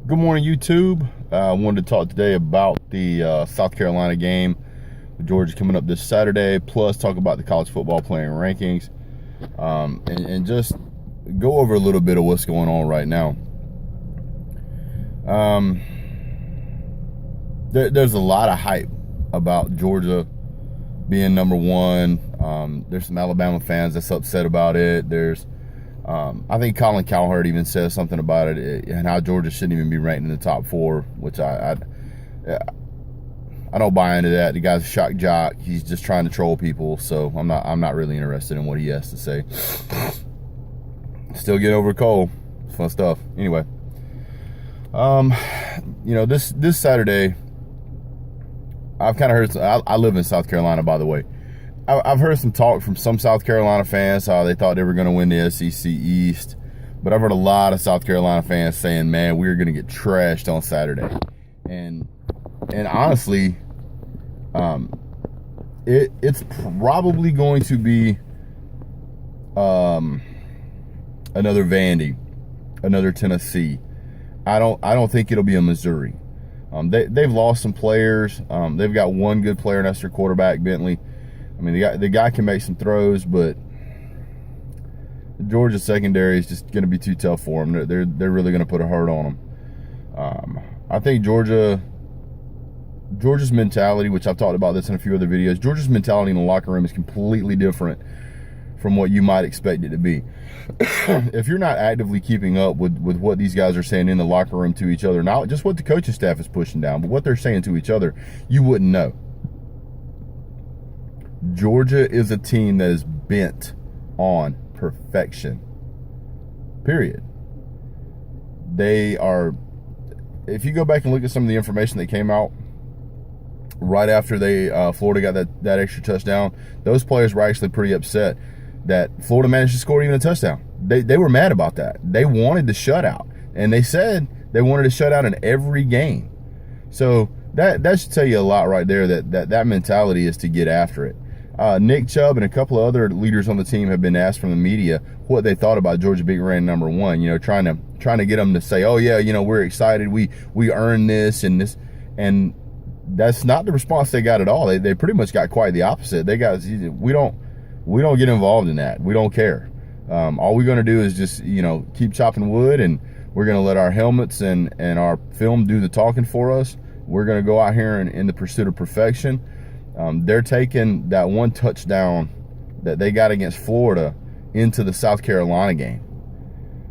Good morning, YouTube. I wanted to talk today about the South Carolina game with Georgia coming up this Saturday, plus talk about the college football playing rankings, and just go over a little bit of what's going on right now. There's a lot of hype about Georgia being number one. There's some Alabama fans that's upset about it. I think Colin Cowherd even says something about it and how Georgia shouldn't even be ranked in the top four, which I don't buy into that. The guy's a shock jock. He's just trying to troll people, so I'm not really interested in what he has to say. Still get over a cold. It's fun stuff. Anyway, this Saturday, I've kind of heard. I live in South Carolina, by the way. I've heard some talk from some South Carolina fans how they thought they were going to win the SEC East, but I've heard a lot of South Carolina fans saying, "Man, we're going to get trashed on Saturday," and honestly, it's probably going to be another Vandy, another Tennessee. I don't think it'll be a Missouri. They've lost some players. They've got one good player, and that's their quarterback, Bentley. I mean, the guy can make some throws, but the Georgia secondary is just going to be too tough for them. They're really going to put a hurt on them. I think Georgia's mentality, which I've talked about this in a few other videos, Georgia's mentality in the locker room is completely different from what you might expect it to be. If you're not actively keeping up with what these guys are saying in the locker room to each other, not just what the coaching staff is pushing down, but what they're saying to each other, you wouldn't know. Georgia is a team that is bent on perfection. Period. They are, if you go back and look at some of the information that came out right after Florida got that extra touchdown, those players were actually pretty upset that Florida managed to score even a touchdown. They were mad about that. They wanted the shutout, and they said they wanted a shutout in every game. So that should tell you a lot right there, that mentality is to get after it. Nick Chubb and a couple of other leaders on the team have been asked from the media what they thought about Georgia being ranked number one. Trying to get them to say, "Oh yeah, we're excited. We earned this and this," and that's not the response they got at all. They pretty much got quite the opposite. They got, we don't get involved in that. We don't care. All we're going to do is just keep chopping wood, and we're going to let our helmets and our film do the talking for us. We're going to go out here in the pursuit of perfection. They're taking that one touchdown that they got against Florida into the South Carolina game.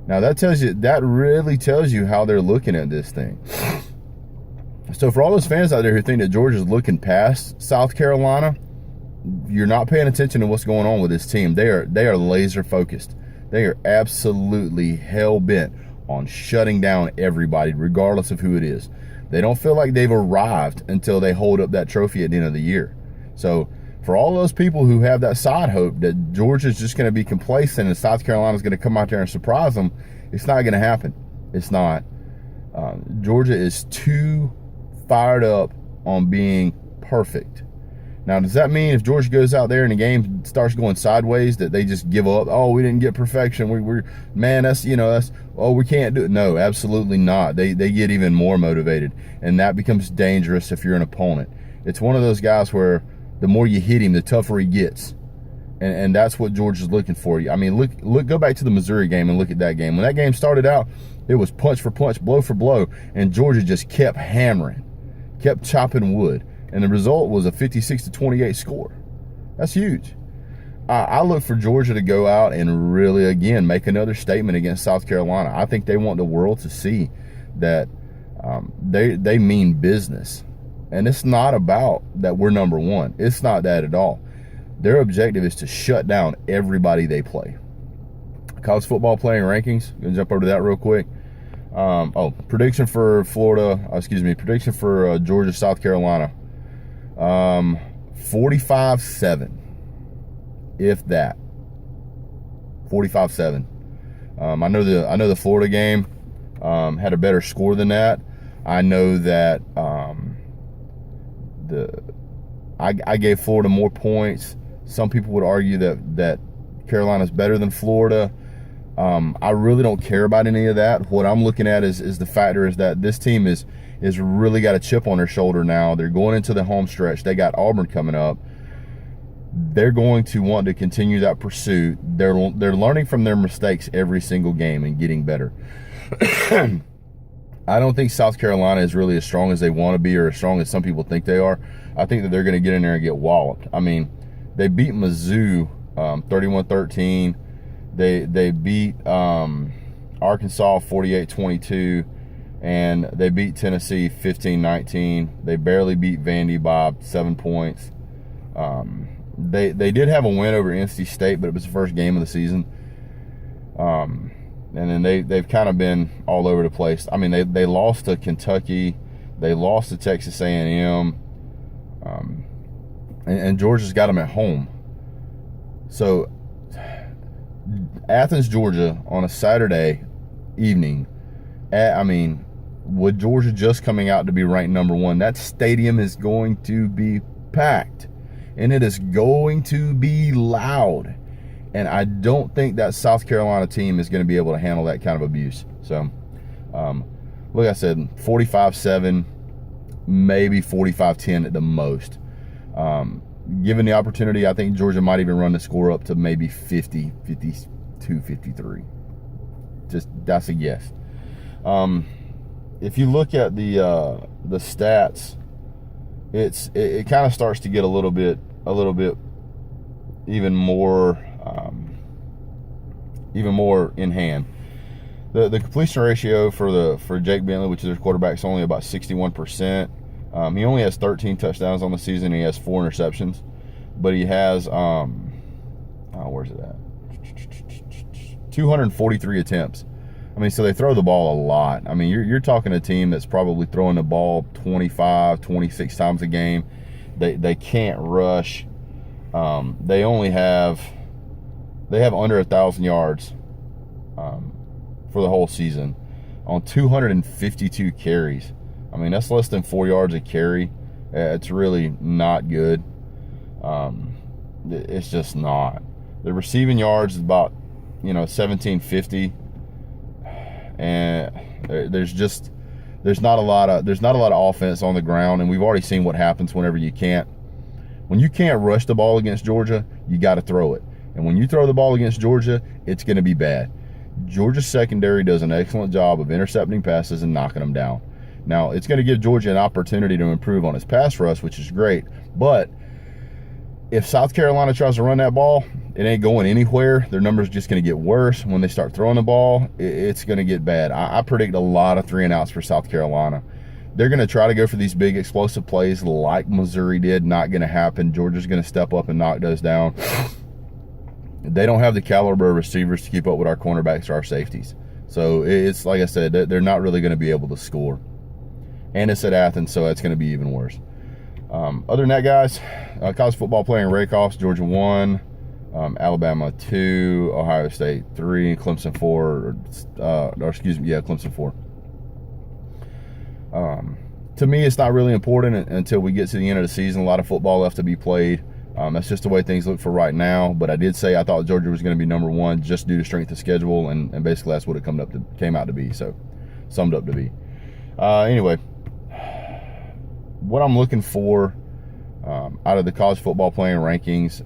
Now that really tells you how they're looking at this thing. So for all those fans out there who think that Georgia's looking past South Carolina, you're not paying attention to what's going on with this team. They are laser focused. They are absolutely hell bent on shutting down everybody, regardless of who it is. They don't feel like they've arrived until they hold up that trophy at the end of the year. So for all those people who have that side hope that Georgia's just going to be complacent and South Carolina's going to come out there and surprise them, it's not going to happen. It's not. Georgia is too fired up on being perfect. Now, does that mean if Georgia goes out there and the game starts going sideways that they just give up? Oh, we didn't get perfection. We can't do it. No, absolutely not. They get even more motivated, and that becomes dangerous if you're an opponent. It's one of those guys where the more you hit him, the tougher he gets, and that's what Georgia's looking for. I mean, go back to the Missouri game and look at that game. When that game started out, it was punch for punch, blow for blow, and Georgia just kept hammering, kept chopping wood. And the result was a 56-28 score. That's huge. I look for Georgia to go out and really, again, make another statement against South Carolina. I think they want the world to see that they mean business. And it's not about that we're number one. It's not that at all. Their objective is to shut down everybody they play. College football playing rankings. I'm going to jump over to that real quick. Prediction for prediction for Georgia, South Carolina. 45-7, if that. 45-7. I know the Florida game had a better score than that. I know that I gave Florida more points. Some people would argue that Carolina's better than Florida. I really don't care about any of that. What I'm looking at is the factor is that this team is really got a chip on their shoulder now. They're going into the home stretch. They got Auburn coming up. They're going to want to continue that pursuit. They're learning from their mistakes every single game and getting better. I don't think South Carolina is really as strong as they want to be or as strong as some people think they are. I think that they're going to get in there and get walloped. I mean, they beat Mizzou 31-13. They beat Arkansas 48-22, and they beat Tennessee 15-19. They barely beat Vandy by 7 points. They did have a win over NC State, but it was the first game of the season. And then they've kind of been all over the place. I mean, they lost to Kentucky, they lost to Texas A&M, and Georgia's got them at home. So Athens, Georgia, on a Saturday evening. I mean, with Georgia just coming out to be ranked number 1, that stadium is going to be packed, and it is going to be loud. And I don't think that South Carolina team is going to be able to handle that kind of abuse. So, like I said, 45-7, maybe 45-10 at the most. Given the opportunity, I think Georgia might even run the score up to maybe 50, 52, 53. Just, that's a guess. If you look at the stats, it kind of starts to get a little bit even more in hand. The completion ratio for Jake Bentley, which is their quarterback, is only about 61%. He only has 13 touchdowns on the season. He has 4 interceptions, but he has where's it at? 243 attempts. I mean, so they throw the ball a lot. I mean, you're talking a team that's probably throwing the ball 25, 26 times a game. They can't rush. They have under 1,000 yards for the whole season on 252 carries. I mean, that's less than 4 yards a carry. It's really not good. It's just not. The receiving yards is about 1,750, and there's not a lot of offense on the ground, and we've already seen what happens when you can't rush the ball against Georgia. You got to throw it. And when you throw the ball against Georgia, it's going to be bad. Georgia's secondary does an excellent job of intercepting passes and knocking them down. Now, it's going to give Georgia an opportunity to improve on its pass rush, which is great. But if South Carolina tries to run that ball, it ain't going anywhere. Their numbers are just going to get worse. When they start throwing the ball, it's going to get bad. I predict a lot of 3-and-outs for South Carolina. They're going to try to go for these big explosive plays like Missouri did. Not going to happen. Georgia's going to step up and knock those down. They don't have the caliber of receivers to keep up with our cornerbacks or our safeties. So it's like I said, they're not really going to be able to score. And it's at Athens, so it's going to be even worse. Other than that, guys, college football playing Raycross, Georgia 1, Alabama 2, Ohio State 3, Clemson 4, Clemson 4. To me, it's not really important until we get to the end of the season. A lot of football left to be played. That's just the way things look for right now. But I did say I thought Georgia was going to be number 1 just due to strength of schedule, and basically that's what it came out to be. So, summed up to be. Anyway, what I'm looking for out of the college football playing rankings,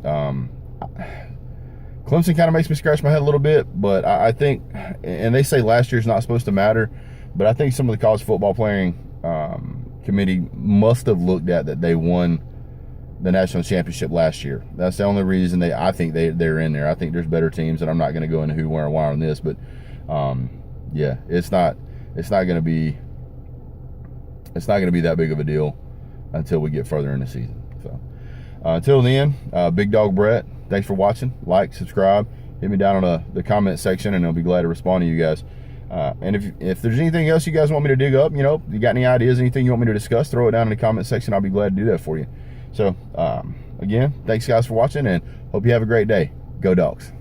Clemson kind of makes me scratch my head a little bit, but I think, and they say last year's not supposed to matter, but I think some of the college football playing committee must have looked at that they won the national championship last year. That's the only reason I think they're in there. I think there's better teams, and I'm not going to go into who, where, and why on this, but yeah, it's not going to be that big of a deal until we get further in the season. So until then, Big Dog Brett, thanks for watching. Like, subscribe, hit me down on the comment section, and I'll be glad to respond to you guys. And if there's anything else you guys want me to dig up, you got any ideas, anything you want me to discuss, throw it down in the comment section. I'll be glad to do that for you. So again, thanks guys for watching, and hope you have a great day. Go Dogs.